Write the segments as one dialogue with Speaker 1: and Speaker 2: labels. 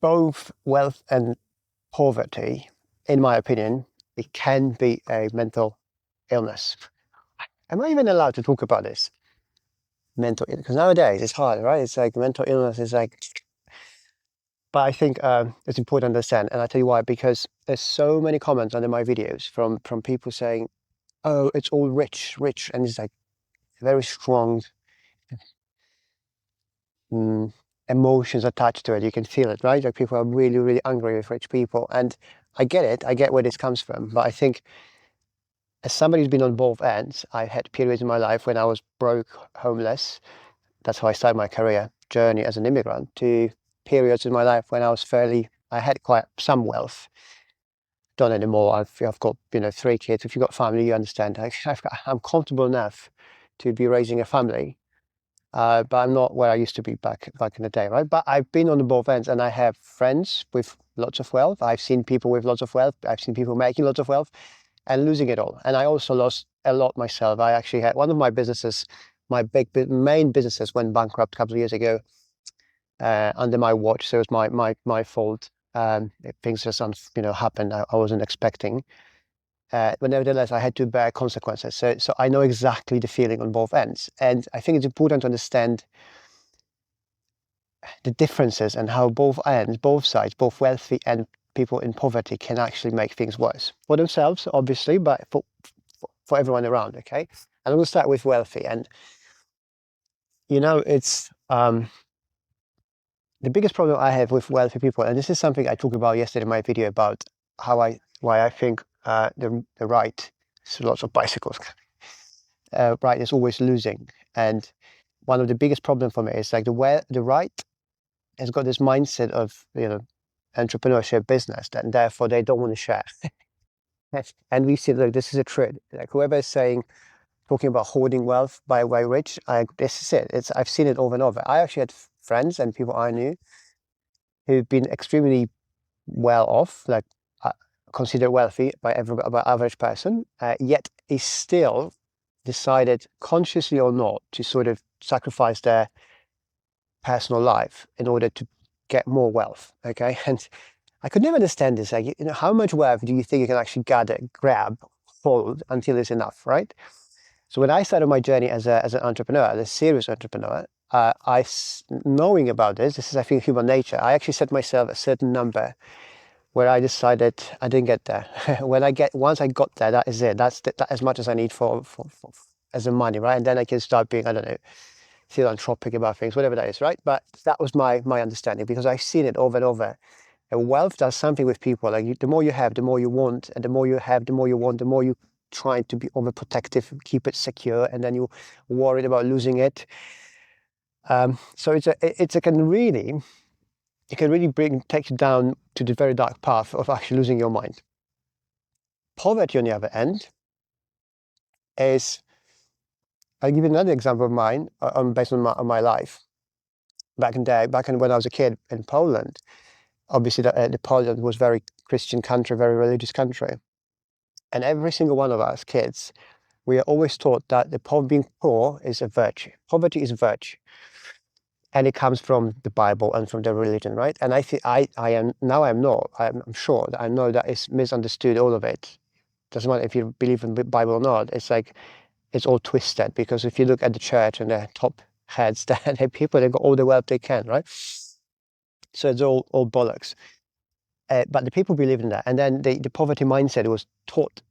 Speaker 1: both wealth and poverty, in my opinion, it can be a mental illness. Am I even allowed to talk about this? Mental illness? Because nowadays it's hard, right? It's like mental illness is like, but I think it's important to understand, and I'll tell you why. Because there's so many comments under my videos from people saying, "Oh, it's all rich, rich," and it's like very strong emotions attached to it. You can feel it, right? Like people are really, really angry with rich people, and I get it. I get where this comes from, but I think as somebody who's been on both ends, I had periods in my life when I was broke, homeless. That's how I started my career journey as an immigrant, to periods in my life when I had quite some wealth. Don't anymore. I've got 3 kids. If you've got family, you understand. I'm comfortable enough to be raising a family, but I'm not where I used to be back in the day, right? But I've been on the both ends, and I have friends with lots of wealth. I've seen people with lots of wealth. I've seen people making lots of wealth and losing it all. And I also lost a lot myself. I actually had one of my businesses, my main businesses, went bankrupt a couple of years ago under my watch. So it was my fault. Things just happened I wasn't expecting. But nevertheless, I had to bear consequences. So I know exactly the feeling on both ends. And I think it's important to understand the differences and how both ends, both sides, both wealthy and people in poverty, can actually make things worse for themselves, obviously, but for everyone around. Okay, and I'm going to start with wealthy. And it's the biggest problem I have with wealthy people, and this is something I talked about yesterday in my video about why I think the right, so lots of bicycles, right is always losing. And one of the biggest problems for me is like the right has got this mindset of entrepreneurship, business, and therefore they don't want to share. And we see, look, this is a trend. Like whoever is talking about hoarding wealth by way rich, this is it. I've seen it over and over. I actually had friends and people I knew who've been extremely well off, like considered wealthy by average person, yet he still decided, consciously or not, to sort of sacrifice their personal life in order to get more wealth. Okay, and I could never understand this. Like, how much wealth do you think you can actually grab, hold until it's enough, right? So when I started my journey as an entrepreneur, as a serious entrepreneur, knowing about this is, I think, human nature. I actually set myself a certain number where I decided I didn't get there. Once I got there, that is it. That's as much as I need for as a money, right? And then I can start being, I don't know, philanthropic about things, whatever that is, right? But that was my understanding, because I've seen it over and over. And wealth does something with people. Like the more you have, the more you want, and the more you have, the more you want, the more you trying to be overprotective, keep it secure, and then you're worried about losing it. So it can really take you down to the very dark path of actually losing your mind. Poverty, on the other end, is, I'll give you another example of mine, based on my life. Back in when I was a kid in Poland, obviously the Poland was very Christian country, very religious country. And every single one of us kids, we are always taught that being poor is a virtue. Poverty is a virtue. And it comes from the Bible and from the religion, right? And I think I'm sure that I know that it's misunderstood, all of it. Doesn't matter if you believe in the Bible or not. It's like, it's all twisted, because if you look at the church and the top heads, they're people that got all the wealth they can, right? So it's all bollocks. But the people believe in that. And then the poverty mindset was taught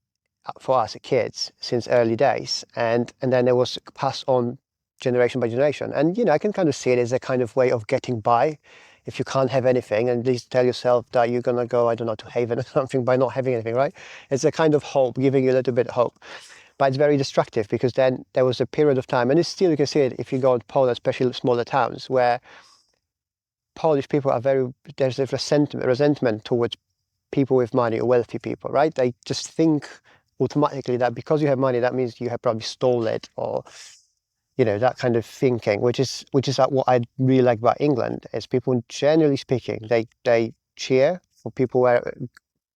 Speaker 1: for us kids since early days. And then it was passed on generation by generation. And, I can kind of see it as a kind of way of getting by. If you can't have anything, and at least tell yourself that you're going to go, I don't know, to heaven or something by not having anything, right? It's a kind of hope, giving you a little bit of hope. But it's very destructive, because then there was a period of time, and it's still, you can see it if you go to Poland, especially smaller towns, where Polish people are there's a resentment towards people with money or wealthy people, right? They just think automatically that because you have money, that means you have probably stole it, or that kind of thinking, which is what I really like about England, is people, generally speaking, they cheer for people who are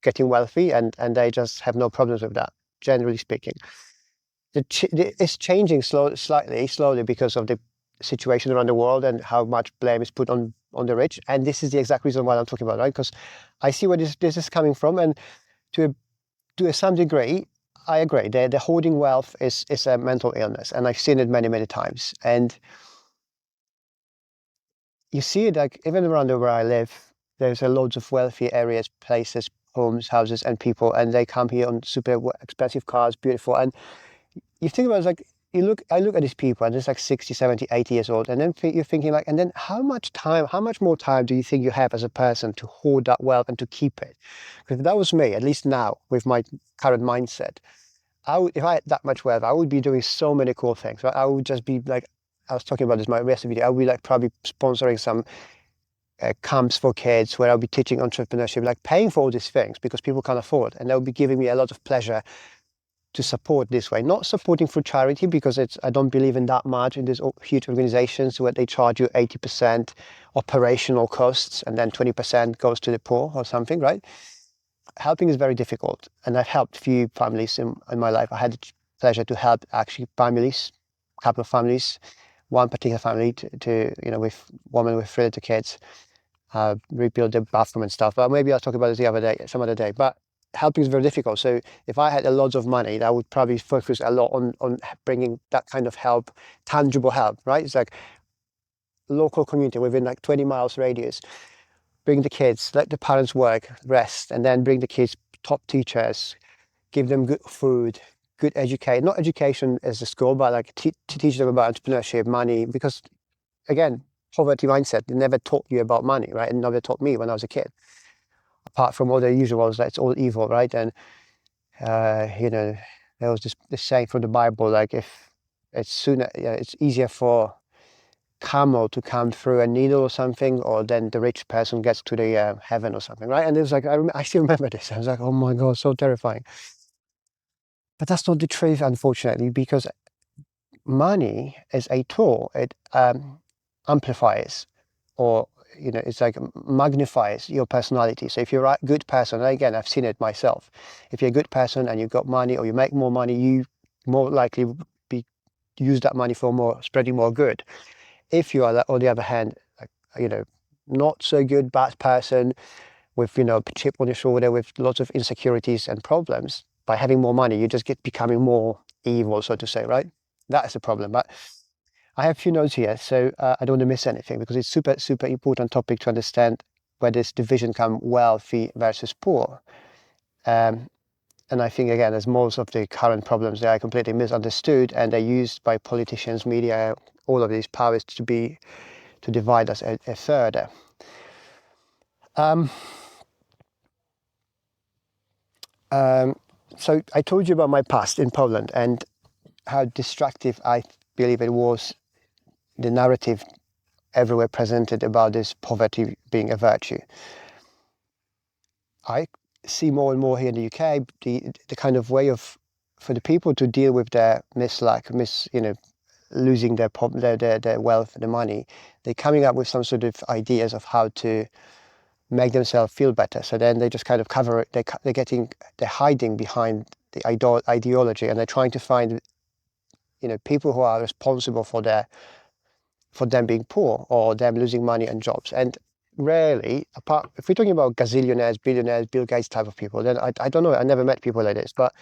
Speaker 1: getting wealthy, and they just have no problems with that, generally speaking. It's changing slowly because of the situation around the world and how much blame is put on on the rich. And this is the exact reason why I'm talking about, right? Because I see where this is coming from, and to some degree, I agree. The hoarding wealth is a mental illness, and I've seen it many, many times. And you see it like even around where I live, there's a loads of wealthy areas, places, homes, houses, and people, and they come here on super expensive cars, beautiful. And you think about it, like I look at these people, and it's like 60, 70, 80 years old, and then you're thinking like, and then how much more time do you think you have as a person to hoard that wealth and to keep it? Because that was me, at least now, with my current mindset. If I had that much wealth, I would be doing so many cool things. Right? I would just be like, I was talking about this in my recent video. I would be like probably sponsoring some camps for kids where I'll be teaching entrepreneurship, like paying for all these things because people can't afford, and that would be giving me a lot of pleasure to support this way. Not supporting through charity because I don't believe in that much in these huge organizations where they charge you 80% operational costs and then 20% goes to the poor or something, right? Helping is very difficult, and I've helped few families in my life. I had the pleasure to help actually families, a couple of families, one particular family with woman with 3 little kids, rebuild the bathroom and stuff. But maybe I'll talk about it some other day. But helping is very difficult. So if I had a lot of money, I would probably focus a lot on bringing that kind of help, tangible help, right? It's like local community within like 20 miles radius. Bring the kids, let the parents work, rest, and then bring the kids top teachers, give them good food, good education, not education as a school, but like to teach them about entrepreneurship, money, because again, poverty mindset, they never taught you about money, right? And never taught me when I was a kid. Apart from all the usual ones, like it's all evil, right? And there was this saying from the Bible, like if it's easier for camel to come through a needle or something, or then the rich person gets to the heaven or something, right? And it was like I still remember this. I was like, oh my god, so terrifying. But that's not the truth, unfortunately, because money is a tool. It amplifies, or it's like magnifies your personality. So if you're a good person, and again, I've seen it myself. If you're a good person and you've got money or you make more money, you more likely be use that money for more spreading more good. If you are, on the other hand, like, not so good, bad person with, chip on your shoulder, with lots of insecurities and problems, by having more money, you just get becoming more evil, so to say, right? That is the problem. But I have a few notes here, so I don't want to miss anything because it's super, super important topic to understand where this division come wealthy versus poor. And I think, again, as most of the current problems, they are completely misunderstood and they're used by politicians, media, all of these powers to divide us further. So I told you about my past in Poland and how destructive I believe it was, the narrative everywhere presented about this poverty being a virtue. I see more and more here in the UK the kind of way for the people to deal with their losing their wealth, the money. They're coming up with some sort of ideas of how to make themselves feel better. So then they just kind of cover it. They're hiding behind the ideology, and they're trying to find people who are responsible for them being poor or them losing money and jobs. And rarely, apart if we're talking about gazillionaires, billionaires, Bill Gates type of people, then I don't know. I never met people like this, but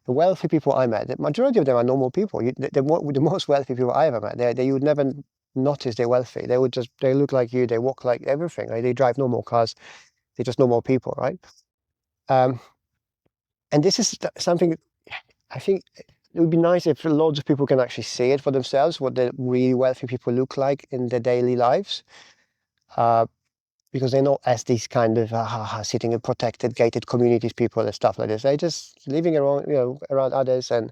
Speaker 1: the wealthy people I met, the majority of them are normal people. The most wealthy people I ever met, you would never notice they're wealthy. They look like you. They walk like everything. Right? They drive normal cars. They're just normal people, right? Um, and this is something I think it would be nice if loads of people can actually see it for themselves, what the really wealthy people look like in their daily lives. Because they're not as these kind of sitting in protected, gated communities people and stuff like this. They're just living around, around others and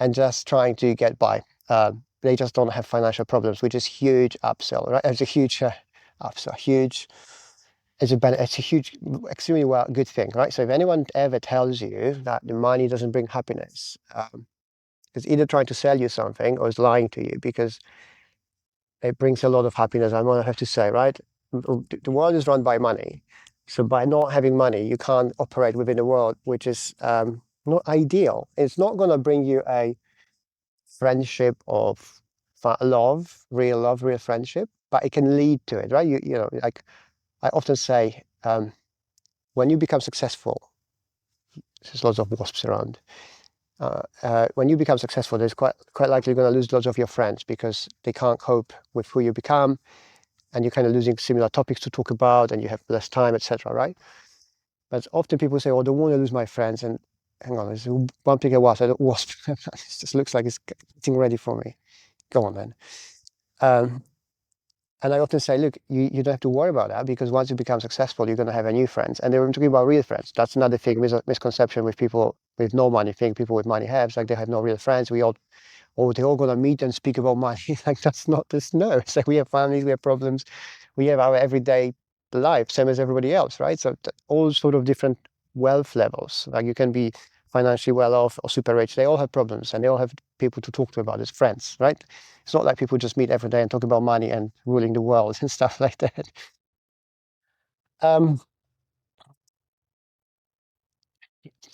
Speaker 1: just trying to get by. They just don't have financial problems, which is huge upsell, right? It's a huge upsell, huge. It's a huge, extremely good thing, right? So if anyone ever tells you that the money doesn't bring happiness, it's either trying to sell you something or is lying to you, because it brings a lot of happiness. I have to say, right? The world is run by money. So by not having money, you can't operate within a world which is not ideal. It's not going to bring you a friendship of real love, real friendship. but it can lead to it, right? You know, like I often say, when you become successful, there's lots of wasps around. When you become successful, there's quite likely you're going to lose lots of your friends because they can't cope with who you become, and you're kind of losing similar topics to talk about, and you have less time, etc. Right? But often people say, "Oh, I don't want to lose my friends." And hang on, there's one bigger wasp. It just looks like it's getting ready for me. Go on then. Um, and I often say, look, you don't have to worry about that because once you become successful, you're going to have a new friends. And they were talking about real friends. That's another thing, misconception with people with no money. Think people with money have, like they have no real friends. They're all going to meet and speak about money. Like that's not this. No, it's like we have families, we have problems, we have our everyday life, same as everybody else, right? So all sort of different wealth levels. Like you can be financially well off or super rich. They all have problems, and they all have people to talk to about as friends, right? It's not like people just meet every day and talk about money and ruling the world and stuff like that. Um,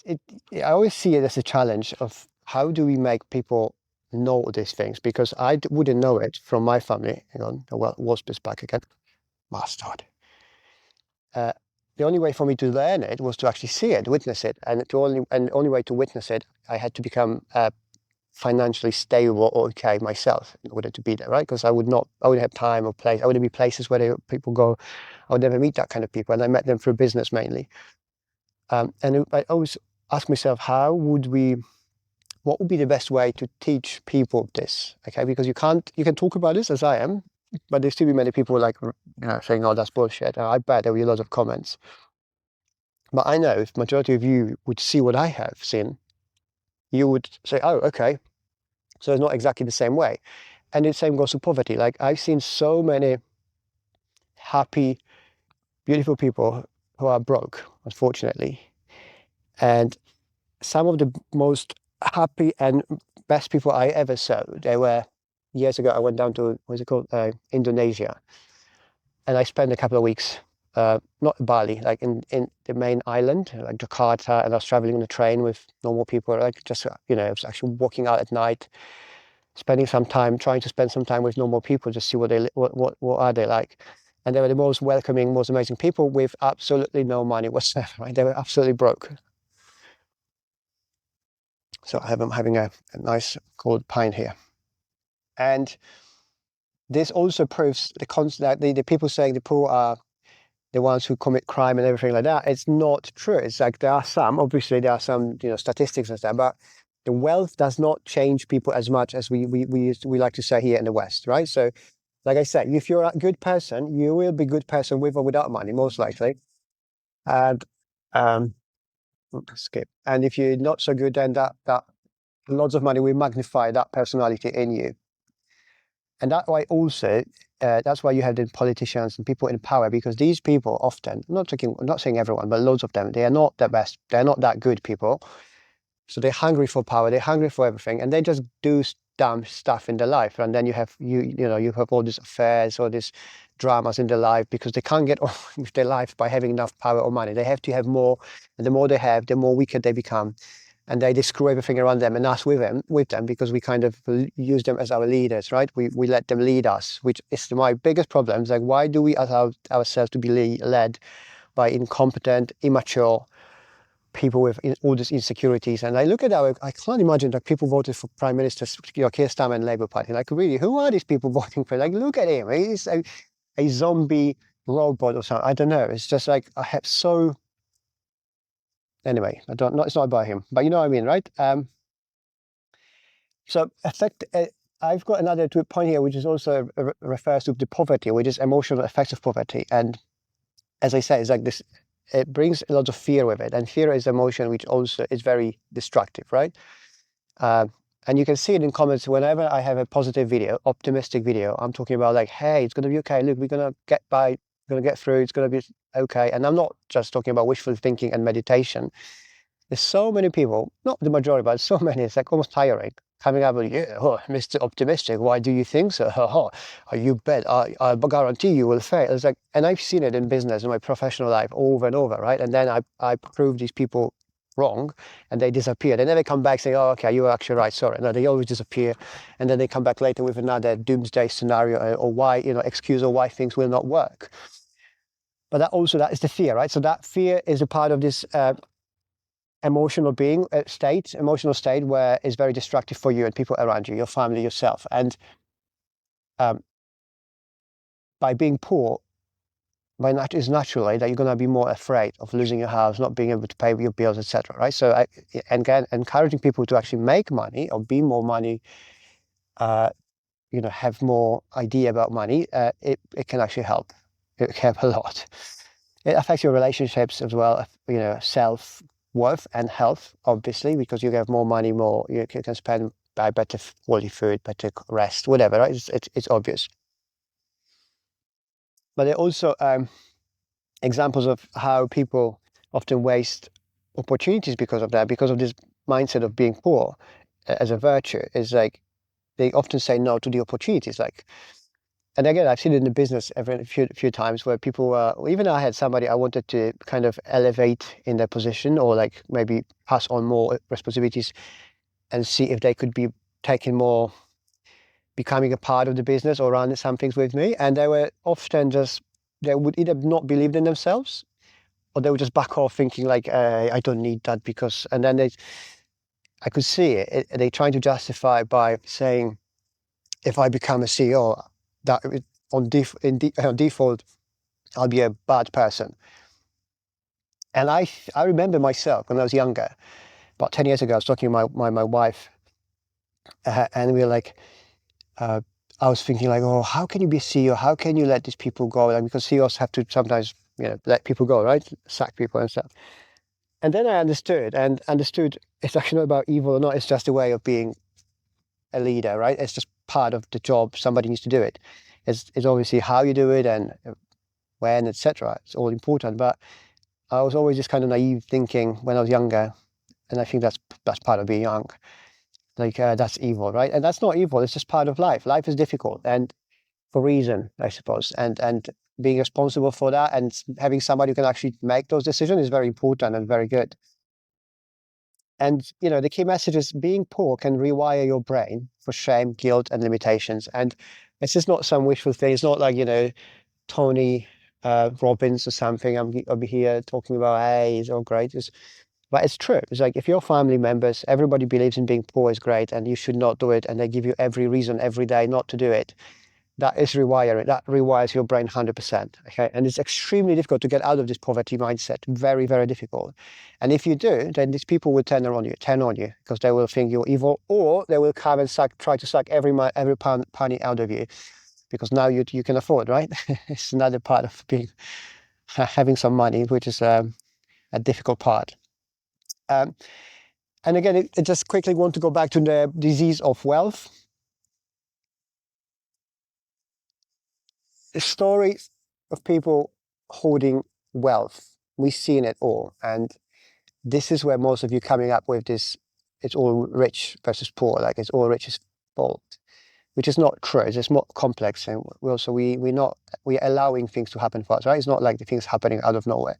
Speaker 1: it, I always see it as a challenge of how do we make people know these things, because I wouldn't know it from my family. Hang on, well, wasp is back again. Bastard. Uh, the only way for me to learn it was to actually see it, witness it, and the only way to witness it, I had to become financially stable or okay myself in order to be there, right? Because I wouldn't have time or place. I wouldn't be places where people go. I would never meet that kind of people, and I met them through business mainly. And I always ask myself, what would be the best way to teach people this? Okay, because you can talk about this as I am, but there's still be many people like saying, "Oh, that's bullshit." And I bet there will be a lot of comments. But I know if majority of you would see what I have seen, you would say, "Oh, okay, so it's not exactly the same way." And the same goes to poverty. Like I've seen so many happy, beautiful people who are broke, unfortunately, and some of the most happy and best people I ever saw. They were years ago. I went down to what's it called, Indonesia, and I spent a couple of weeks, not Bali, like in the main island, like Jakarta, and I was traveling on the train with normal people, like just I was actually walking out at night, trying to spend some time with normal people, just see what are they like. And they were the most welcoming, most amazing people with absolutely no money whatsoever, right? They were absolutely broke. So I'm having a nice cold pint here. And this also proves that the people saying the poor are the ones who commit crime and everything like that. It's not true. It's like obviously there are some statistics and stuff, but the wealth does not change people as much as we like to say here in the West, right? So like I said, if you're a good person, you will be a good person with or without money, most likely. And um, skip. And if you're not so good, then that lots of money will magnify that personality in you. And that way also, that's why you have the politicians and people in power, because these people often, I'm not saying everyone, but loads of them, they are not the best. They're not that good people. So they're hungry for power. They're hungry for everything, and they just do dumb stuff in their life. And then you have you have all these affairs, all these dramas in their life because they can't get on with their life by having enough power or money. They have to have more, and the more they have, the more wicked they become. And they screw everything around them and us with them because we kind of use them as our leaders, right? We let them lead us, which is my biggest problem. It's like, why do we allow ourselves to be led by incompetent, immature people with all these insecurities? And I look at I can't imagine that people voted for Prime Minister Keir Starmer and Labour Party. Like, really, who are these people voting for? Like, look at him. He's a zombie robot or something. I don't know. It's just like, I have so... Anyway, it's not about him, but you know what I mean, right? So I've got another point here, which is also refers to the poverty, which is emotional effects of poverty. And as I said, it's like this, it brings a lot of fear with it. And fear is emotion, which also is very destructive, right? And you can see it in comments whenever I have a positive video, optimistic video. I'm talking about like, hey, it's going to be okay. Look, we're going to get by, we're going to get through. It's going to be okay. And I'm not just talking about wishful thinking and meditation. There's so many people, not the majority, but so many, it's like almost tiring, coming up with, yeah, oh, Mr. Optimistic, why do you think so? Oh, you bet, I guarantee you will fail. It's like, and I've seen it in business, in my professional life, over and over, right? And then I prove these people wrong, and they disappear. They never come back saying, "Oh, okay, you were actually right. Sorry." No, they always disappear, and then they come back later with another doomsday scenario or why, excuse or why things will not work. But that is the fear, right? So that fear is a part of this emotional state where it's very destructive for you and people around you, your family, yourself. And by being poor, it's naturally that you're going to be more afraid of losing your house, not being able to pay your bills, etc. Right? So again, encouraging people to actually make money or be more money, have more idea about money, it can actually help. It can help a lot. It affects your relationships as well, self-worth and health, obviously, because you have more money, more you can spend, buy better quality food, better rest, whatever, right? It's obvious. But there are also examples of how people often waste opportunities because of that, because of this mindset of being poor as a virtue. Is like they often say no to the opportunities. And again, I've seen it in the business a few times where people even I had somebody I wanted to kind of elevate in their position or like maybe pass on more responsibilities and see if they could be taking more, becoming a part of the business or run some things with me. And they were often they would either not believe in themselves or they would just back off thinking like, I don't need that because, and then I could see it. They trying to justify by saying, if I become a CEO, that on default, I'll be a bad person. And I remember myself when I was younger, about 10 years ago, I was talking to my wife, and we were like, I was thinking like, oh, how can you be a CEO? How can you let these people go? Like, because CEOs have to sometimes, let people go, right? Sack people and stuff. And then I understood it's actually not about evil or not. It's just a way of being a leader, right? It's just part of the job. Somebody needs to do it. It's obviously how you do it and when, etc. It's all important. But I was always just kind of naive thinking when I was younger, and I think that's part of being young. Like that's evil, right? And that's not evil. It's just part of life. Life is difficult, and for reason, I suppose. And being responsible for that and having somebody who can actually make those decisions is very important and very good. And the key message is being poor can rewire your brain for shame, guilt, and limitations. And it's just not some wishful thing. It's not like Tony Robbins or something. I'll be here talking about, hey, it's all great. But it's true. It's like if your family members, everybody believes in being poor is great and you should not do it, and they give you every reason every day not to do it. That is rewiring. That rewires your brain 100%. Okay, and it's extremely difficult to get out of this poverty mindset. Very, very difficult. And if you do, then these people will turn on you, because they will think you're evil, or they will come and try to suck every penny out of you, because now you can afford, right? It's another part of having some money, which is a difficult part. And again, I just quickly want to go back to the disease of wealth. The stories of people hoarding wealth, we've seen it all. And this is where most of you coming up with this, it's all rich versus poor, like it's all rich's fault, which is not true. It's just more complex. And we're allowing things to happen for us, right? It's not like the things happening out of nowhere.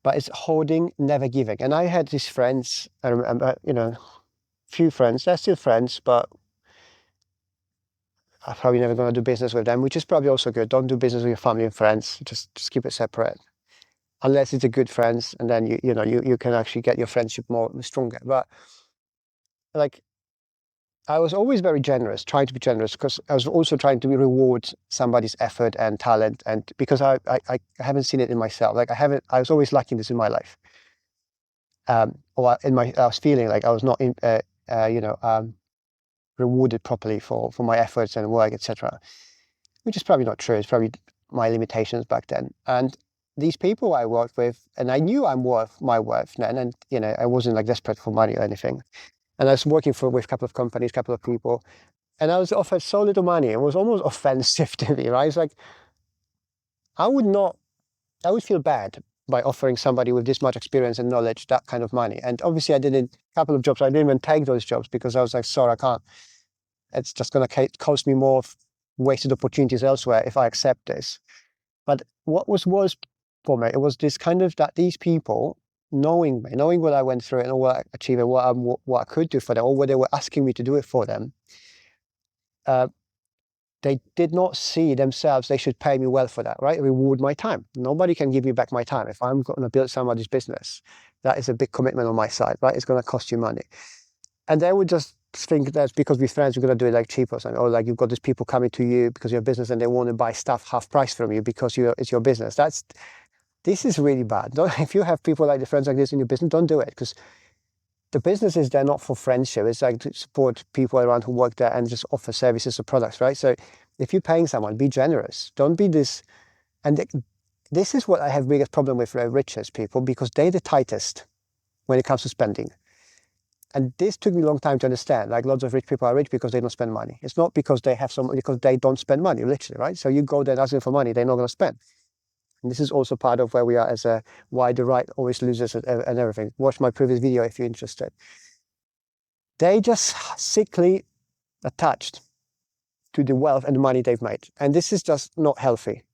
Speaker 1: But it's hoarding, never giving. And I had these friends, I remember, few friends, they're still friends, but I'm probably never going to do business with them, which is probably also good. Don't do business with your family and friends. Just keep it separate, unless it's a good friends, and then you can actually get your friendship more stronger. But like, I was always very generous, trying to be generous, because I was also trying to reward somebody's effort and talent, and because I haven't seen it in myself. Like I was always lacking this in my life. I was feeling like I was not rewarded properly for my efforts and work, etc. Which is probably not true. It's probably my limitations back then. And these people I worked with, and I knew I'm worth my worth then, and I wasn't like desperate for money or anything. And I was working with a couple of companies, a couple of people, and I was offered so little money. It was almost offensive to me, right? It's like I would feel bad by offering somebody with this much experience and knowledge that kind of money. And obviously, a couple of jobs. I didn't even take those jobs because I was like, sorry, I can't. It's just going to cost me more wasted opportunities elsewhere if I accept this. But what was worse for me, it was this kind of that these people knowing me, knowing what I went through and what I achieved and what I could do for them, or what they were asking me to do it for them, they did not see themselves, they should pay me well for that, right? Reward my time. Nobody can give me back my time. If I'm going to build somebody's business, that is a big commitment on my side, right? It's going to cost you money. And they would just think that's because we're friends, we're going to do it like cheap or something. Or like you've got these people coming to you because you're a business and they want to buy stuff half price from you because it's your business. This is really bad. If you have people like the friends like this in your business, don't do it, because the businesses, they're not for friendship. It's like to support people around who work there and just offer services or products, right? So if you're paying someone, be generous. Don't be this. And this is what I have biggest problem with richest people, because they're the tightest when it comes to spending. And this took me a long time to understand. Like, lots of rich people are rich because they don't spend money. It's not because they have some, because they don't spend money, literally, right? So you go there asking for money, they're not going to spend. And this is also part of where we are as why the right always loses and everything. Watch my previous video if you're interested. They just sickly attached to the wealth and the money they've made. And this is just not healthy.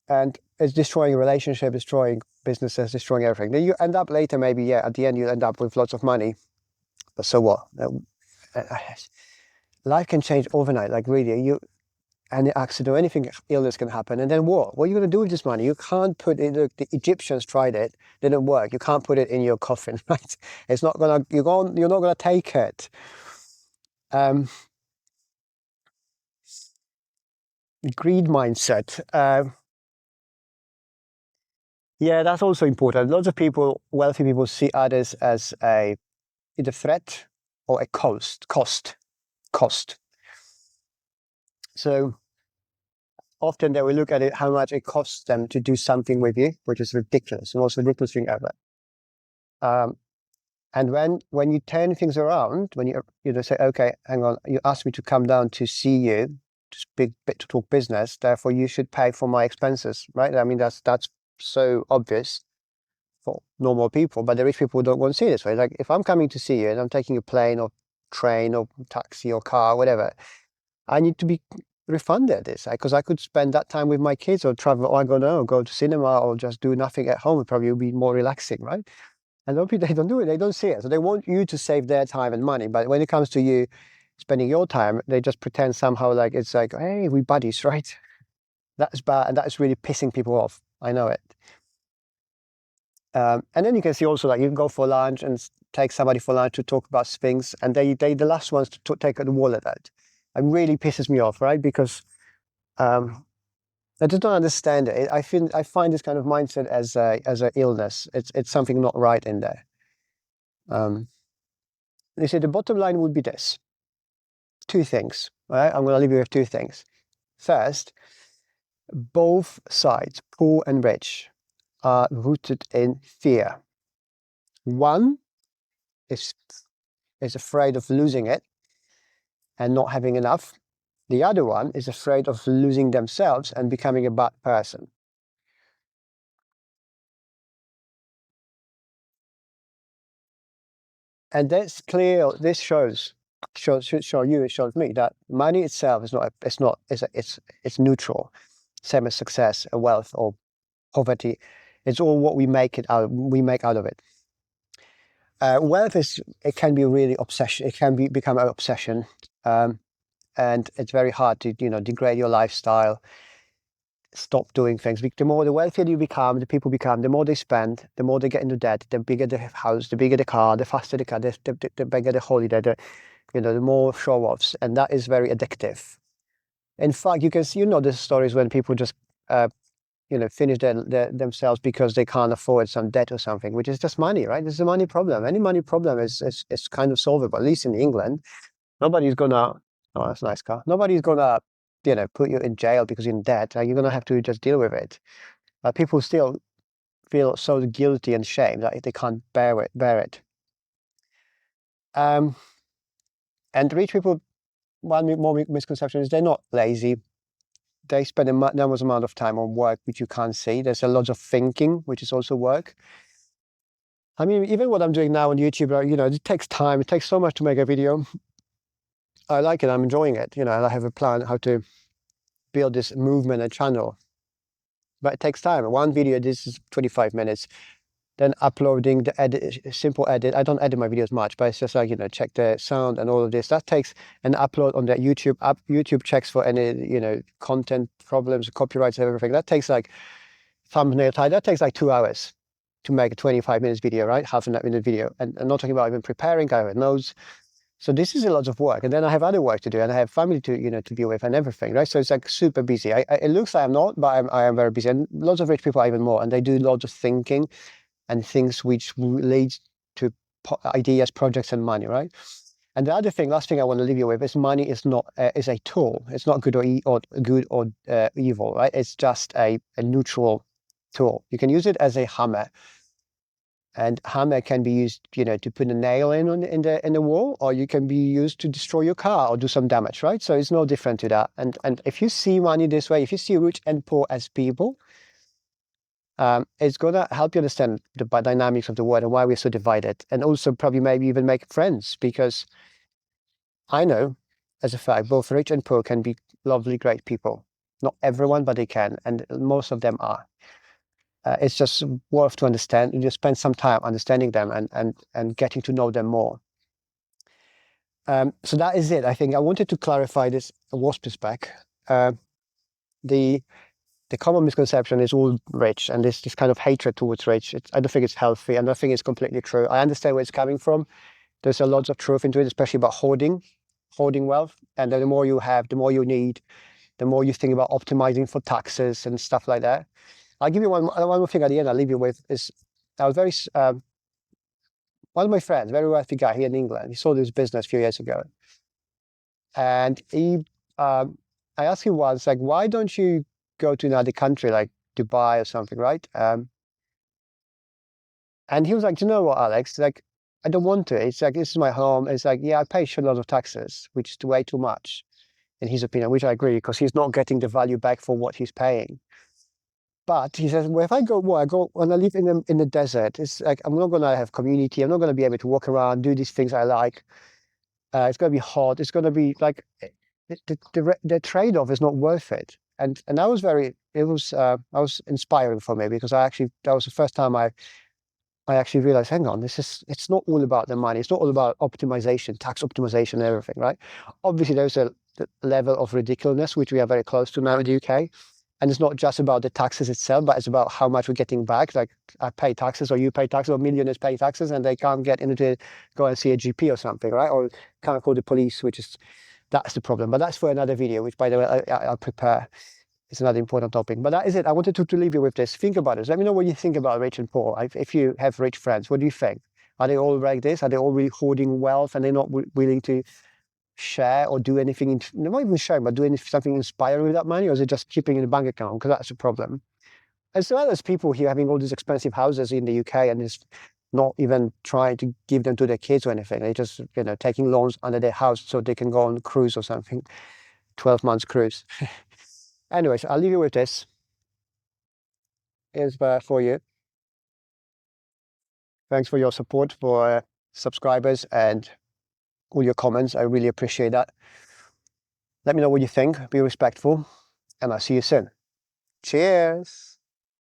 Speaker 1: And it's destroying relationships, destroying businesses, destroying everything. Then you end up later, maybe, yeah, at the end you end up with lots of money. But so what? Life can change overnight, like really. Any accident or anything, illness can happen. And then what? What are you going to do with this money? You can't put it, look, the Egyptians tried it, didn't work. You can't put it in your coffin, right? It's not going to, you're not going to take it. Greed mindset. Yeah, that's also important. Lots of people, wealthy people, see others as either threat or a cost. So often they will look at it, how much it costs them to do something with you, which is ridiculous, the most ridiculous thing ever. And when you turn things around, when you say, okay, hang on, you asked me to come down to see you, to talk business, therefore you should pay for my expenses, right? I mean, that's so obvious for normal people, but the rich people don't want to see this way. Like, if I'm coming to see you and I'm taking a plane or train or taxi or car, whatever, I need to be refunded this, because I could spend that time with my kids or travel, or go to cinema or just do nothing at home. It probably would be more relaxing, right? And they don't do it. They don't see it. So they want you to save their time and money. But when it comes to you spending your time, they just pretend somehow like it's like, hey, we buddies, right? That's bad. And that's really pissing people off. I know it. And then you can see also, like, you can go for lunch and take somebody for lunch to talk about things. And they the last ones to take the wallet out. It really pisses me off, right? Because I just don't understand it. I find this kind of mindset as a illness. It's something not right in there. They say the bottom line would be this: two things. Right? I'm going to leave you with two things. First, both sides, poor and rich, are rooted in fear. One is afraid of losing it and not having enough. The other one is afraid of losing themselves and becoming a bad person. And that's clear. This should show you, it shows me that money itself is it's neutral, same as success, wealth, or poverty. It's all what we make out of it. Wealth it can be really obsession. It can become an obsession, and it's very hard to degrade your lifestyle, stop doing things. The more the wealthier you become, the people become, the more they spend, the more they get into debt, the bigger the house, the bigger the car, the faster the car, the bigger the holiday, the more show-offs, and that is very addictive. In fact, you can see, the stories when people just finish themselves because they can't afford some debt or something, which is just money, right? This is a money problem. Any money problem is kind of solvable, at least in England. Nobody's gonna, oh, that's a nice car. Nobody's gonna, put you in jail because you're in debt. Like, you're gonna have to just deal with it. People still feel so guilty and shame that they can't bear it. And rich people, one more misconception is they're not lazy. They spend enormous amount of time on work which you can't see. There's a lot of thinking, which is also work. I mean, even what I'm doing now on YouTube, it takes time. It takes so much to make a video. I like it. I'm enjoying it. I have a plan how to build this movement and channel. but it takes time. One video, this is 25 minutes. Then uploading the edit, simple edit. I don't edit my videos much, but it's just like, check the sound and all of this. That takes an upload on the YouTube app. YouTube checks for any, content problems, copyrights, everything. That takes like thumbnail type. That takes like 2 hours to make a 25 minutes video, right? Half a minute video. And I'm not talking about even preparing, I have notes. So this is a lot of work. And then I have other work to do, and I have family to deal with and everything, right? So it's like super busy. It looks like I'm not, but I am very busy. And lots of rich people are even more, and they do lots of thinking and things which lead to ideas, projects, and money, right? And the other thing, last thing I want to leave you with is money is not is a tool. It's not good or evil, right? It's just a neutral tool. You can use it as a hammer, and hammer can be used, to put a nail in the wall, or you can be used to destroy your car or do some damage, right? So it's no different to that. And if you see money this way, if you see rich and poor as people, it's going to help you understand the dynamics of the world and why we're so divided, and also probably maybe even make friends, because I know, as a fact, both rich and poor can be lovely, great people. Not everyone, but they can, and most of them are. It's just worth to understand, and just spend some time understanding them and getting to know them more. So that is it. I think I wanted to clarify this wasp spec. The common misconception is all rich, and this kind of hatred towards rich. I don't think it's healthy, and I think it's completely true. I understand where it's coming from. There's a lot of truth into it, especially about hoarding wealth. And then the more you have, the more you need, the more you think about optimizing for taxes and stuff like that. I'll give you one more thing at the end. I'll leave you with is I was very one of my friends, very wealthy guy here in England. He sold his business a few years ago, and I asked him once, like, why don't you go to another country like Dubai or something, right? And he was like, do you know what, Alex? Like, I don't want to. It's like, this is my home. It's like, yeah, I pay a lot of taxes, which is way too much, in his opinion, which I agree, because he's not getting the value back for what he's paying. But he says, well, if I go, when I live in the desert, it's like, I'm not going to have community. I'm not going to be able to walk around, do these things I like. It's going to be hot. It's going to be like, the trade-off is not worth it. And I was I was inspiring for me, because that was the first time I actually realized, hang on, it's not all about the money. It's not all about optimization, tax optimization and everything, right? Obviously, there's a level of ridiculousness, which we are very close to now in the UK. And it's not just about the taxes itself, but it's about how much we're getting back. Like, I pay taxes, or you pay taxes, or millionaires pay taxes, and they can't get into go and see a GP or something, right? Or can't call the police, that's the problem. But that's for another video, which, by the way, I'll prepare. It's another important topic. But that is it. I wanted to leave you with this. Think about it. Let me know what you think about rich and poor. If you have rich friends, what do you think? Are they all like this? Are they all really hoarding wealth, and they're not willing to share or do anything, not even sharing, but doing something inspiring with that money? Or is it just keeping in the bank account? Because that's a problem. As well as people here having all these expensive houses in the UK and just not even trying to give them to their kids or anything. They just, taking loans under their house so they can go on a cruise or something, 12 months cruise. Anyways, I'll leave you with this. Here's for you. Thanks for your support, for subscribers and all your comments. I really appreciate that. Let me know what you think. Be respectful, and I'll see you soon. Cheers.